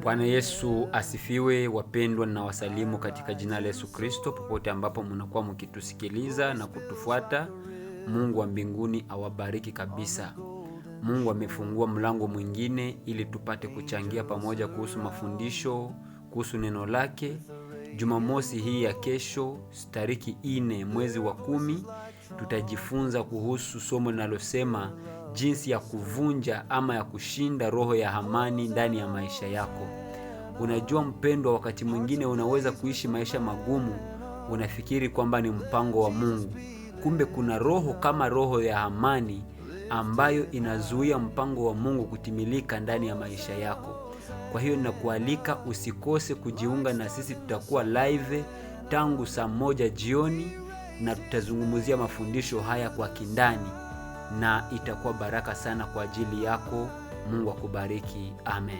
Bwana Yesu asifiwe. Wapendwa, na wasalimu katika jina la Yesu Kristo popote ambapo mnakuwa mkitusikiliza na kutufuata. Mungu wa mbinguni awabariki kabisa. Mungu amefungua mlango mwingine ili tupate kuchangia pamoja kuhusu mafundisho, kuhusu neno lake. Jumamosi hii ya kesho, tariki 4 mwezi wa 10, tutajifunza kuhusu somo linalosema jinsi ya kuvunja ama ya kushinda roho ya Hamani ndani ya maisha yako. Unajua mpendwa, wakati mwingine unaweza kuishi maisha magumu, unafikiri kwamba ni mpango wa Mungu. Kumbe kuna roho kama roho ya Hamani ambayo inazuia mpango wa Mungu kutimilika ndani ya maisha yako. Kwa hiyo ninakualika usikose kujiunga na sisi. Tutakuwa live tangu saa 1 jioni na tutazungumzia mafundisho haya kwa kindani, na itakuwa baraka sana kwa ajili yako. Mungu akubariki. Amen.